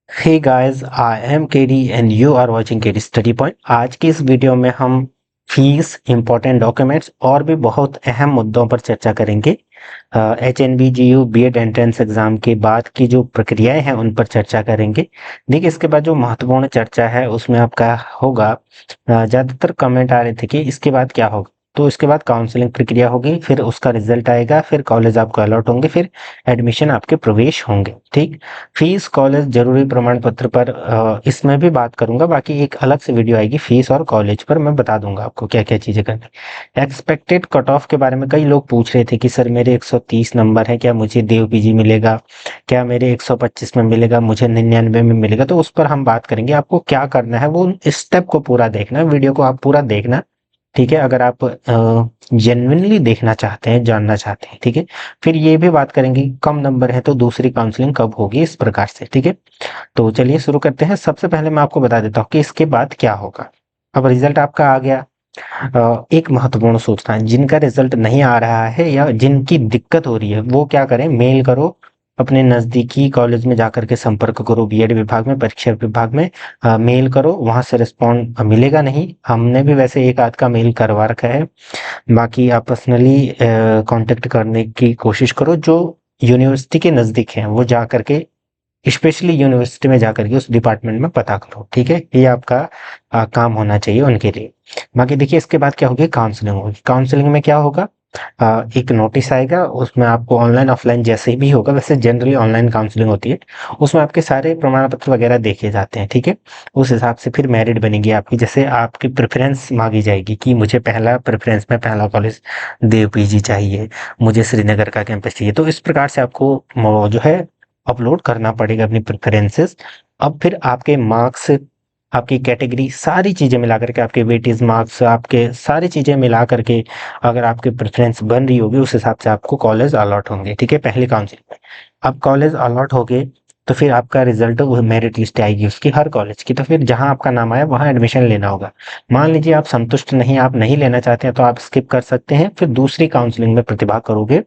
Hey guys, I am KD and you are watching KD study point. आज की इस video में हम फीस, इंपॉर्टेंट डॉक्यूमेंट्स और भी बहुत अहम मुद्दों पर चर्चा करेंगे। HNBGU बीएड एंट्रेंस एग्जाम के बाद की जो प्रक्रियाएं हैं उन पर चर्चा करेंगे। देखिए, इसके बाद जो महत्वपूर्ण चर्चा है उसमें आपका होगा, ज़्यादातर कमेंट आ रहे थे कि इसके बाद क्या होगा। तो इसके बाद काउंसलिंग प्रक्रिया होगी, फिर उसका रिजल्ट आएगा, फिर कॉलेज आपको अलॉट होंगे, फिर एडमिशन आपके प्रवेश होंगे। ठीक। फीस, कॉलेज, जरूरी प्रमाण पत्र पर इसमें भी बात करूंगा। बाकी एक अलग से वीडियो आएगी फीस और कॉलेज पर, मैं बता दूंगा आपको क्या क्या चीजें करनी। एक्सपेक्टेड कट ऑफ के बारे में कई लोग पूछ रहे थे कि सर मेरे 130 नंबर है, क्या मुझे देव पीजी मिलेगा, क्या मेरे 125 में मिलेगा, मुझे 99 में मिलेगा। तो उस पर हम बात करेंगे। आपको क्या करना है वो स्टेप को पूरा देखना, वीडियो को आप पूरा देखना। ठीक है, अगर आप जेन्युइनली देखना चाहते हैं, जानना चाहते हैं। ठीक है, फिर ये भी बात करेंगे कि कम नंबर है तो दूसरी काउंसलिंग कब होगी, इस प्रकार से। ठीक है, तो चलिए शुरू करते हैं। सबसे पहले मैं आपको बता देता हूँ कि इसके बाद क्या होगा। अब रिजल्ट आपका आ गया। एक महत्वपूर्ण सूचना, जिनका रिजल्ट नहीं आ रहा है या जिनकी दिक्कत हो रही है वो क्या करें, मेल करो, अपने नजदीकी कॉलेज में जाकर के संपर्क करो, बीएड विभाग में, परीक्षा विभाग में मेल करो। वहां से रिस्पॉन्ड मिलेगा नहीं। हमने भी वैसे एक आध का मेल करवा रखा है। बाकी आप पर्सनली कांटेक्ट करने की कोशिश करो। जो यूनिवर्सिटी के नज़दीक हैं वो जा करके, स्पेशली यूनिवर्सिटी में जाकर के उस डिपार्टमेंट में पता करो। ठीक है, ये आपका काम होना चाहिए उनके लिए। बाकी देखिए, इसके बाद क्या होगी, काउंसलिंग होगी। काउंसलिंग में क्या होगा, एक नोटिस आएगा, उसमें आपको ऑनलाइन ऑफलाइन जैसे ही भी होगा, वैसे जनरली ऑनलाइन काउंसलिंग होती है। उसमें आपके सारे प्रमाण पत्र वगैरह देखे जाते हैं। ठीक है, उस हिसाब से फिर मेरिट बनेगी आपकी। जैसे आपकी प्रेफरेंस मांगी जाएगी कि मुझे पहला प्रेफरेंस में पहला कॉलेज देव पीजी चाहिए, मुझे श्रीनगर का कैंपस चाहिए। तो इस प्रकार से आपको जो है अपलोड करना पड़ेगा अपनी प्रेफरेंसेस। अब फिर आपके मार्क्स, आपकी कैटेगरी, सारी चीजें मिला करके, आपके वेटेज मार्क्स, आपके सारी चीजें मिला करके अगर आपकी प्रेफरेंस बन रही होगी उस हिसाब से आपको कॉलेज अलॉट होंगे। ठीक है, पहली काउंसलिंग में अब कॉलेज अलॉट हो गए तो फिर आपका रिजल्ट, वो मेरिट लिस्ट आएगी उसकी, हर कॉलेज की। तो फिर जहां आपका नाम आया वहां एडमिशन लेना होगा। मान लीजिए आप संतुष्ट नहीं, आप नहीं लेना चाहते हैं, तो आप स्किप कर सकते हैं, फिर दूसरी काउंसलिंग में प्रतिभाग करोगे।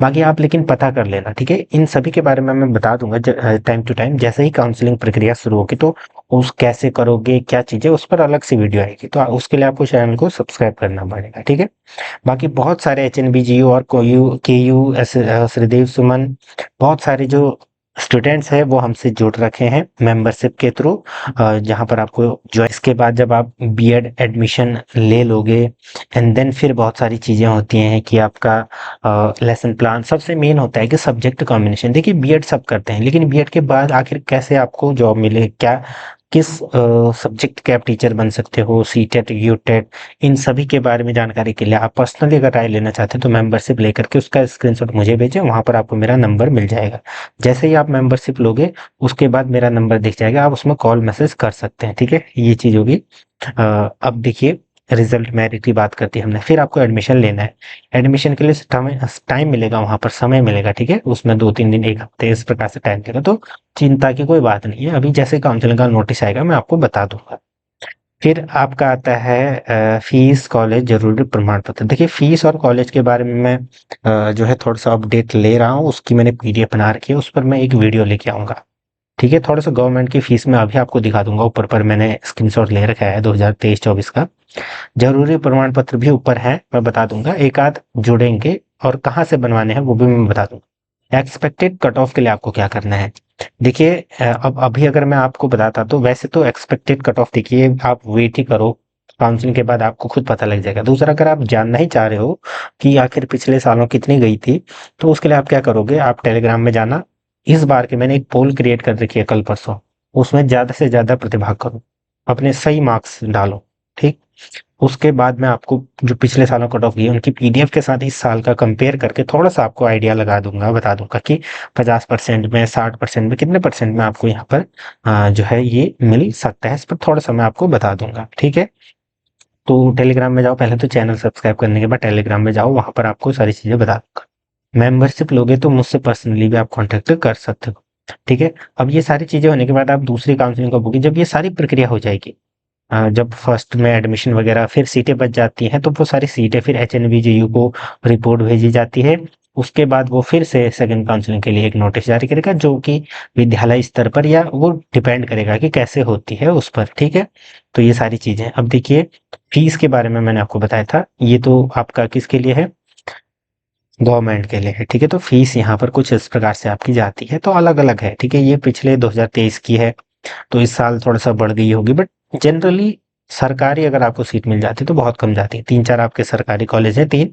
बाकी आप लेकिन पता कर लेना। ठीक है, इन सभी के बारे में मैं बता दूंगा टाइम टू टाइम। जैसे ही काउंसलिंग प्रक्रिया शुरू होगी तो उस कैसे करोगे, क्या चीजें, उस पर अलग से वीडियो आएगी। तो उसके लिए आपको चैनल को सब्सक्राइब करना पड़ेगा। ठीक है, बाकी बहुत सारे HNBGU और कोयू KU श्रीदेव सुमन, बहुत सारे जो स्टूडेंट्स हैं वो हमसे जुड़ रखे हैं मेंबरशिप के थ्रू, जहां पर आपको जो इसके बाद जब आप बीएड एडमिशन ले लोगे एंड देन फिर बहुत सारी चीजें होती हैं कि आपका लेसन प्लान, सबसे मेन होता है कि सब्जेक्ट कॉम्बिनेशन। देखिए, बीएड सब करते हैं, लेकिन बीएड के बाद आखिर कैसे आपको जॉब मिले, क्या किस सब्जेक्ट के आप टीचर बन सकते हो, सीटेट, यूटेट, इन सभी के बारे में जानकारी के लिए आप पर्सनली अगर राय लेना चाहते हैं तो मेंबरशिप लेकर के उसका स्क्रीनशॉट मुझे भेजें, वहां पर आपको मेरा नंबर मिल जाएगा। जैसे ही आप मेंबरशिप लोगे उसके बाद मेरा नंबर दिख जाएगा, आप उसमें कॉल मैसेज कर सकते हैं। ठीक है, ये चीज होगी। अब देखिए, रिजल्ट मेरिट की बात करती है हमने, फिर आपको एडमिशन लेना है। एडमिशन के लिए टाइम मिलेगा, वहां पर समय मिलेगा। ठीक है, उसमें 2-3 दिन, एक हफ्ते, इस प्रकार से टाइम मिलेगा। तो चिंता की कोई बात नहीं है। अभी जैसे काउंसलिंग का नोटिस आएगा मैं आपको बता दूंगा। फिर आपका आता है फीस, कॉलेज, जरूरी प्रमाण पत्र। देखिए, फीस और कॉलेज के बारे में मैं जो है थोड़ा सा अपडेट ले रहा हूँ, उसकी मैंने PDF बना रखी है, उस पर मैं एक वीडियो लेके आऊंगा। ठीक है, थोड़ा सा गवर्नमेंट की फीस में अभी आपको दिखा दूंगा, ऊपर पर मैंने स्क्रीनशॉट ले रखा है 2023-24 का। जरूरी प्रमाण पत्र भी ऊपर है, मैं बता दूंगा, एक आध जुड़ेंगे, और कहाँ से बनवाने हैं वो भी मैं बता दूंगा। एक्सपेक्टेड कट ऑफ के लिए आपको क्या करना है। देखिए, अब अभी अगर मैं आपको बताता तो वैसे तो एक्सपेक्टेड कट ऑफ, देखिए आप वेट ही करो, काउंसलिंग के बाद आपको खुद पता लग जाएगा। दूसरा, अगर आप जानना ही चाह रहे हो कि आखिर पिछले सालों कितनी गई थी, तो उसके लिए आप क्या करोगे, आप टेलीग्राम में जाना। इस बार के मैंने एक पोल क्रिएट कर रखी है कल परसों, उसमें ज्यादा से ज्यादा प्रतिभाग करो, अपने सही मार्क्स डालो। ठीक, उसके बाद मैं आपको जो पिछले सालों कट ऑफ गई उनकी PDF के साथ इस साल का कंपेयर करके थोड़ा सा आपको आइडिया लगा दूंगा, बता दूंगा कि 50% में, 60% में, कितने परसेंट में आपको यहाँ पर जो है ये मिल सकता है। इस पर थोड़ा सा मैं आपको बता दूंगा। ठीक है, तो टेलीग्राम में जाओ, पहले तो चैनल सब्सक्राइब करने के बाद टेलीग्राम में जाओ, वहां पर आपको सारी चीजें बता दूंगा। मेंबरशिप लोगे तो मुझसे पर्सनली भी आप कांटेक्ट कर सकते हो। ठीक है, अब ये सारी चीजें होने के बाद आप दूसरी काउंसलिंग कब होगी, जब ये सारी प्रक्रिया हो जाएगी। जब फर्स्ट में एडमिशन वगैरह, फिर सीटें बच जाती हैं, तो वो सारी सीटें फिर HNBGU को रिपोर्ट भेजी जाती है। उसके बाद वो फिर से सेकंड काउंसलिंग के लिए एक नोटिस जारी करेगा, जो कि विद्यालय स्तर पर, या वो डिपेंड करेगा कि कैसे होती है उस पर, ठीक है। तो ये सारी चीजें। अब देखिए, फीस के बारे में मैंने आपको बताया था, ये तो आपका किसके लिए है, गवर्नमेंट के लिए है, ठीक है। तो फीस यहाँ पर कुछ इस प्रकार से आपकी जाती है, तो अलग अलग है, ठीक है। ये पिछले 2023 की है, तो इस साल थोड़ा सा बढ़ गई होगी, बट जनरली सरकारी अगर आपको सीट मिल जाती है तो बहुत कम जाती है। 3-4 आपके सरकारी कॉलेज हैं, 3,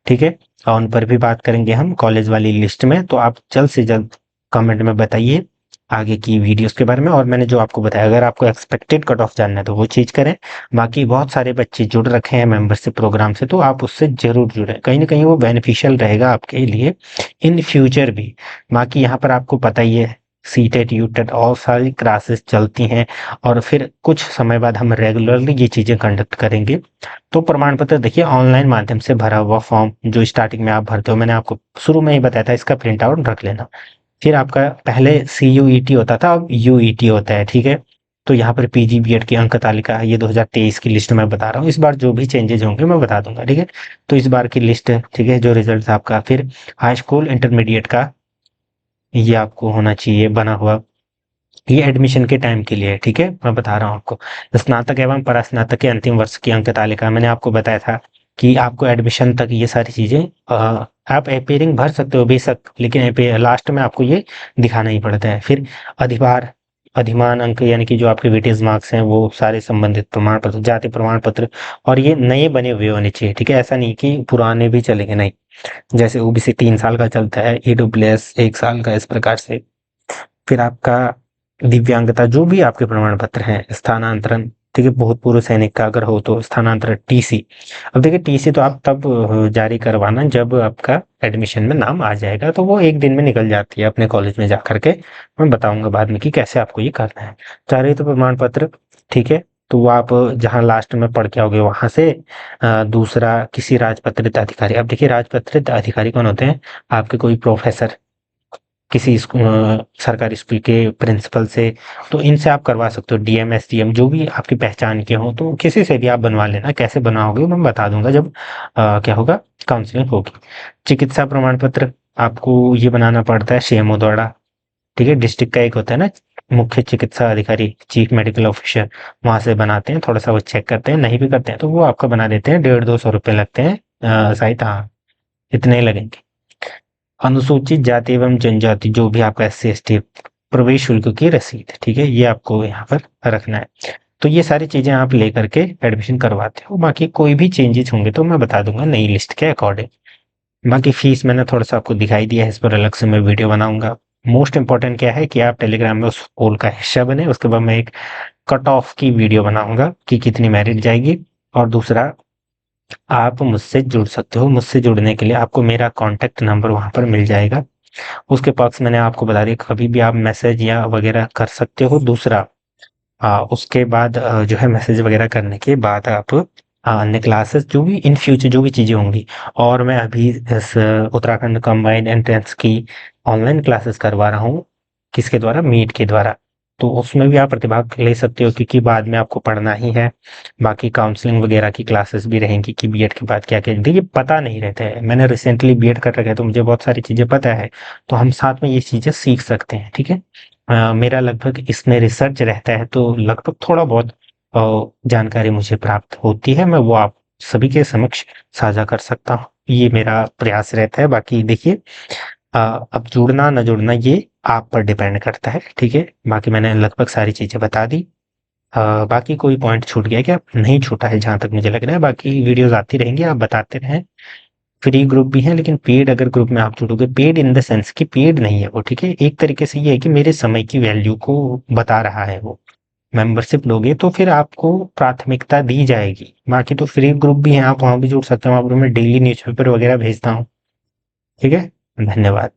ठीक है। और उन पर भी बात करेंगे हम कॉलेज वाली लिस्ट में। तो आप जल्द से जल्द कमेंट में बताइए आगे की वीडियोस के बारे में। और मैंने जो आपको बताया, अगर आपको एक्सपेक्टेड कट ऑफ जानना है तो वो चीज करें। बाकी बहुत सारे बच्चे जुड़ रखे हैं मेंबरशिप प्रोग्राम से, तो आप उससे जरूर जुड़ें, कहीं ना कहीं वो बेनिफिशियल रहेगा आपके लिए इन फ्यूचर भी। बाकी यहाँ पर आपको पता ही है, सी टेट यू टेट और सारी क्लासेस चलती हैं, और फिर कुछ समय बाद हम रेगुलरली ये चीजें कंडक्ट करेंगे। तो प्रमाण पत्र देखिए, ऑनलाइन माध्यम से भरा हुआ फॉर्म जो स्टार्टिंग में आप भरते हो, मैंने आपको शुरू में ही बताया था, इसका प्रिंट आउट रख लेना। फिर आपका पहले CUET होता था, अब UET होता है, ठीक है। तो यहाँ पर PG BEd की अंक तालिका है, ये 2023 की लिस्ट मैं बता रहा हूँ। इस बार जो भी चेंजेज होंगे मैं बता दूंगा, ठीक है। तो इस बार की लिस्ट, ठीक है, जो रिजल्ट आपका, फिर हाई स्कूल इंटरमीडिएट का ये आपको होना चाहिए बना हुआ। ये एडमिशन के टाइम के लिए है, ठीक है, मैं बता रहा हूँ आपको। स्नातक एवं परास्नातक के अंतिम वर्ष की अंक तालिका, मैंने आपको बताया था कि आपको एडमिशन तक ये सारी चीजें, आप अपेयरिंग भर सकते हो बेशक, लेकिन लास्ट में आपको ये दिखाना ही पड़ता है। फिर अधिभार अधिमान अंक, यानी कि जो आपके वेटेज मार्क्स हैं, वो सारे संबंधित प्रमाण पत्र, जाति प्रमाण पत्र, और ये नए बने हुए होने चाहिए, ठीक है। ऐसा नहीं कि पुराने भी चलेंगे, नहीं। जैसे OBC 3 साल का चलता है, EWS 1 साल का, इस प्रकार से। फिर आपका दिव्यांगता, जो भी आपके प्रमाण पत्र हैं, स्थानांतरण, ठीक है, भूतपूर्व सैनिक का अगर हो तो स्थानांतरण, TC। अब देखिए, TC तो आप तब जारी करवाना जब आपका एडमिशन में नाम आ जाएगा, तो वो एक दिन में निकल जाती है अपने कॉलेज में जा करके। मैं बताऊंगा बाद में कि कैसे आपको ये करना है। चाहे तो प्रमाण पत्र, ठीक है, तो वो आप जहाँ लास्ट में पढ़ के आओगे वहां से। दूसरा, किसी राजपत्रित अधिकारी। अब देखिए, राजपत्रित अधिकारी कौन होते हैं, आपके कोई प्रोफेसर, किसी सरकारी स्कूल के प्रिंसिपल से, तो इनसे आप करवा सकते हो। DM SDM जो भी आपकी पहचान के हो, तो किसी से भी आप बनवा लेना। कैसे बनाओगे मैं बता दूंगा जब क्या होगा, काउंसलिंग होगी। चिकित्सा प्रमाण पत्र आपको ये बनाना पड़ता है CMO द्वारा, ठीक है। डिस्ट्रिक्ट का एक होता है ना, मुख्य चिकित्सा अधिकारी, चीफ मेडिकल ऑफिसर, वहां से बनाते हैं। थोड़ा सा वो चेक करते हैं, नहीं भी करते हैं तो वो आपका बना देते हैं। 150-200 रुपये लगते हैं, शायद, हाँ, इतने ही लगेंगे। अनुसूचित जाति एवं जनजाति, जो भी आपका SC ST, प्रवेश शुल्क की रसीद, ठीक है, ये आपको यहाँ पर रखना है। तो ये सारी चीजें आप लेकर के एडमिशन करवाते हो। बाकी कोई भी चेंजेस होंगे तो मैं बता दूंगा नई लिस्ट के अकॉर्डिंग। बाकी फीस मैंने थोड़ा सा आपको दिखाई दिया है, इस पर अलग से मैं वीडियो बनाऊंगा। मोस्ट इंपॉर्टेंट क्या है कि आप टेलीग्राम में उस पोल का हिस्सा बने, उसके बाद मैं एक कट ऑफ की वीडियो बनाऊंगा कि कितनी मेरिट जाएगी। और दूसरा, आप मुझसे जुड़ सकते हो। मुझसे जुड़ने के लिए आपको मेरा कॉन्टेक्ट नंबर वहां पर मिल जाएगा। उसके पास मैंने आपको बता दिया, कभी भी आप मैसेज या वगैरह कर सकते हो। दूसरा, उसके बाद जो है, मैसेज वगैरह करने के बाद आप अन्य क्लासेस, जो भी इन फ्यूचर जो भी चीजें होंगी। और मैं अभी इस उत्तराखंड कंबाइंड एंट्रेंस की ऑनलाइन क्लासेस करवा रहा हूँ, किसके द्वारा, मीट के द्वारा। तो उसमें भी आप प्रतिभाग ले सकते हो, क्योंकि बाद में आपको पढ़ना ही है। बाकी काउंसलिंग वगैरह की क्लासेस भी रहेंगी कि BEd के बाद क्या क्या, देखिए पता नहीं रहता है। मैंने रिसेंटली BEd कर रखा है, तो मुझे बहुत सारी चीजें पता है। तो हम साथ में ये चीजें सीख सकते हैं, ठीक है। मेरा लगभग इसमें रिसर्च रहता है, तो लगभग थोड़ा बहुत जानकारी मुझे प्राप्त होती है, मैं वो आप सभी के समक्ष साझा कर सकता हूँ। ये मेरा प्रयास रहता है। बाकी देखिए, अब जुड़ना न जुड़ना ये आप पर डिपेंड करता है, ठीक है। बाकी मैंने लगभग सारी चीजें बता दी। बाकी कोई पॉइंट छूट गया क्या? नहीं छूटा है जहां तक मुझे लग रहा है। बाकी वीडियोस आती रहेंगी, आप बताते रहें। फ्री ग्रुप भी है, लेकिन पेड अगर ग्रुप में आप जुड़ोगे, पेड इन द सेंस कि पेड नहीं है वो, ठीक है। एक तरीके से ये है कि मेरे समय की वैल्यू को बता रहा है वो। मेंबरशिप लोगे तो फिर आपको प्राथमिकता दी जाएगी। बाकी तो फ्री ग्रुप भी है, आप वहां भी जुड़ सकते हो। वहां पर मैं डेली न्यूज़पेपर वगैरह भेजता हूँ, ठीक है। धन्यवाद।